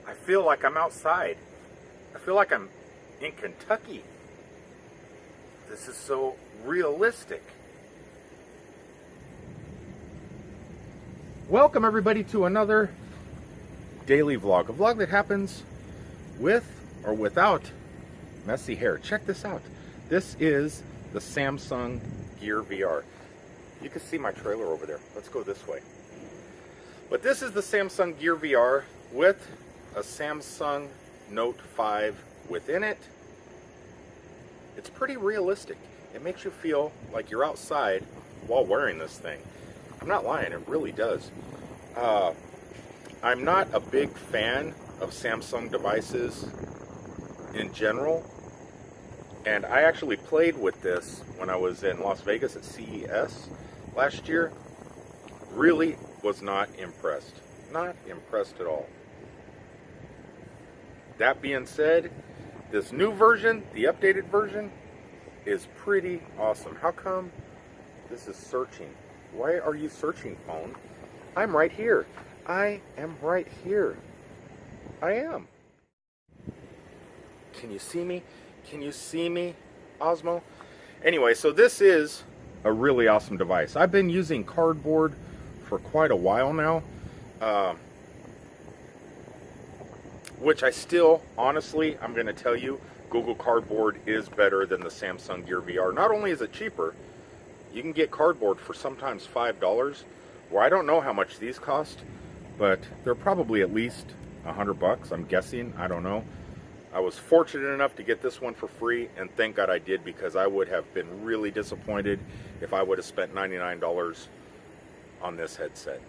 I feel like I'm outside. I feel like I'm in Kentucky. This is so realistic. Welcome everybody to another daily vlog. A vlog that happens with or without messy hair. Check this out. This is the Samsung Gear VR. You can see my trailer over there. Let's go this way. But this is the Samsung Gear VR with a Samsung Note 5 within it. It's pretty realistic. It makes you feel like you're outside while wearing this thing. I'm not lying, it really does. I'm not a big fan of Samsung devices in general, and I actually played with this when I was in Las Vegas at CES last year. Really was not impressed. Not impressed at all. That being said, this new version, the updated version, is pretty awesome. How come this is searching? Why are you searching, phone? I'm right here. I am right here. I am. Can you see me? Can you see me, Osmo? Anyway, so this is a really awesome device. I've been using cardboard for quite a while now. Which I still, honestly, I'm going to tell you, Google Cardboard is better than the Samsung Gear VR. Not only is it cheaper, you can get cardboard for sometimes $5, where I don't know how much these cost, but they're probably at least $100, I'm guessing. I don't know. I was fortunate enough to get this one for free, and thank God I did, because I would have been really disappointed if I would have spent $99 on this headset.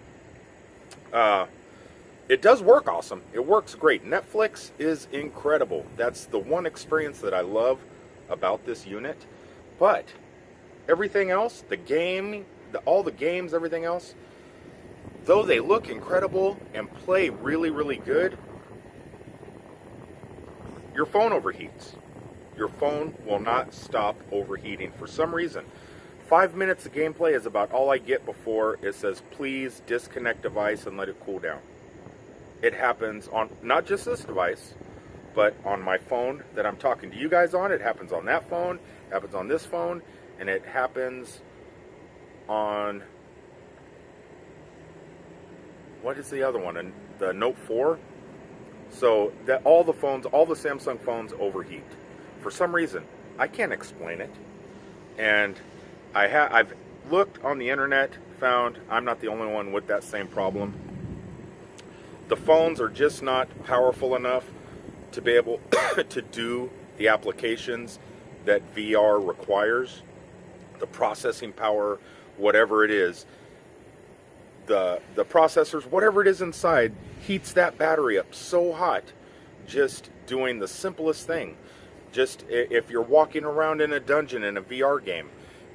It does work awesome. It works great. Netflix is incredible. That's the one experience that I love about this unit. But everything else, the game, all the games, everything else, though they look incredible and play really, really good, your phone overheats. Your phone will not stop overheating for some reason. 5 minutes of gameplay is about all I get before it says, please disconnect device and let it cool down. It happens on not just this device, but on my phone that I'm talking to you guys on. It happens on that phone, it happens on this phone, and it happens on, what is the other one? And the Note 4. So that all the phones, all the Samsung phones overheat. For some reason, I can't explain it. And I've looked on the internet, found I'm not the only one with that same problem. The phones are just not powerful enough to be able to do the applications that VR requires. The processing power, whatever it is, the processors, whatever it is inside, heats that battery up so hot just doing the simplest thing. Just if you're walking around in a dungeon in a VR game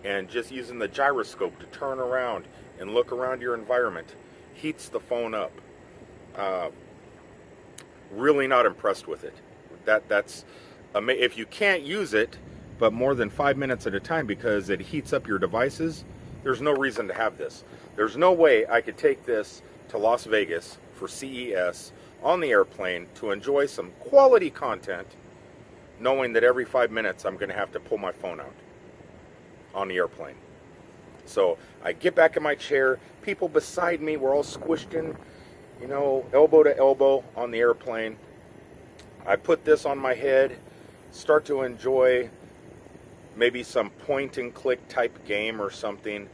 and just using the gyroscope to turn around and look around your environment, heats the phone up. Really not impressed with it. That's if you can't use it but more than 5 minutes at a time because it heats up your devices, there's no reason to have this. There's no way I could take this to Las Vegas for CES on the airplane to enjoy some quality content, knowing that every 5 minutes I'm going to have to pull my phone out on the airplane. So I get back in my chair, people beside me, we're all squished in, you know, elbow to elbow on the airplane. I put this on my head, start to enjoy maybe some point and click type game or something,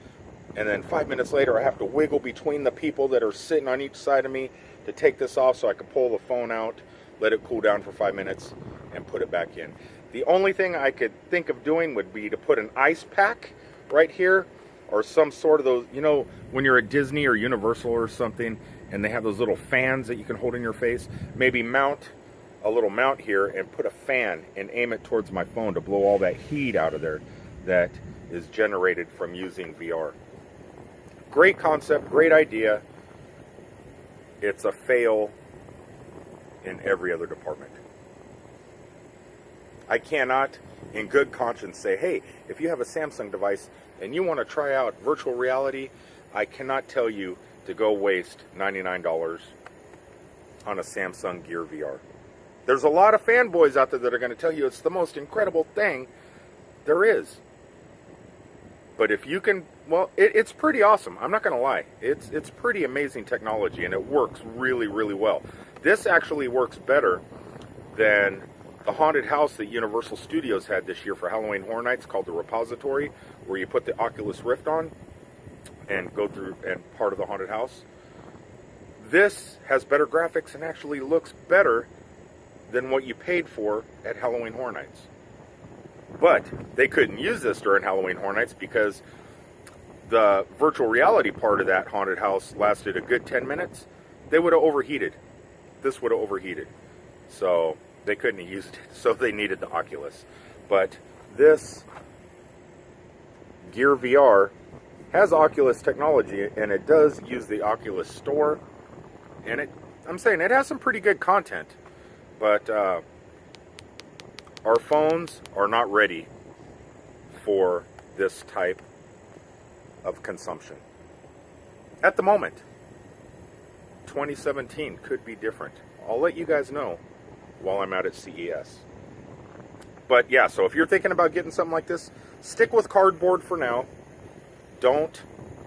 and then 5 minutes later I have to wiggle between the people that are sitting on each side of me to take this off so I can pull the phone out, let it cool down for 5 minutes, and put it back in. The only thing I could think of doing would be to put an ice pack right here, or some sort of those, you know, when you're at Disney or Universal or something, and they have those little fans that you can hold in your face, maybe mount a little mount here and put a fan and aim it towards my phone to blow all that heat out of there that is generated from using VR. Great concept, great idea. It's a fail in every other department. I cannot, in good conscience, say, hey, if you have a Samsung device and you want to try out virtual reality, I cannot tell you to go waste $99 on a Samsung Gear VR. There's a lot of fanboys out there that are going to tell you it's the most incredible thing there is. But if you can, well, it's pretty awesome. I'm not going to lie. It's pretty amazing technology, and it works really, really well. This actually works better than the haunted house that Universal Studios had this year for Halloween Horror Nights called the Repository, where you put the Oculus Rift on and go through and part of the haunted house. This has better graphics and actually looks better than what you paid for at Halloween Horror Nights. But they couldn't use this during Halloween Horror Nights because the virtual reality part of that haunted house lasted a good 10 minutes. They would have overheated. This would have overheated. So they couldn't have used it. So they needed the Oculus. But this Gear VR has Oculus technology, and it does use the Oculus Store. And I'm saying it has some pretty good content. But our phones are not ready for this type of consumption. At the moment, 2017 could be different. I'll let you guys know while I'm out at CES. But yeah, so if you're thinking about getting something like this, stick with cardboard for now. Don't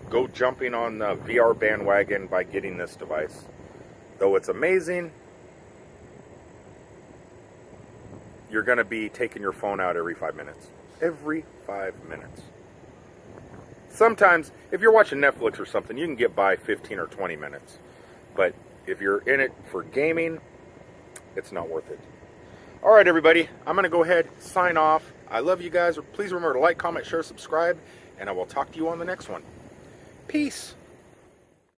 go jumping on the VR bandwagon by getting this device. Though it's amazing, you're going to be taking your phone out every 5 minutes. Every 5 minutes. Sometimes, if you're watching Netflix or something, you can get by 15 or 20 minutes. But if you're in it for gaming, it's not worth it. Alright everybody, I'm going to go ahead, sign off. I love you guys. Please remember to like, comment, share, subscribe, and I will talk to you on the next one. Peace.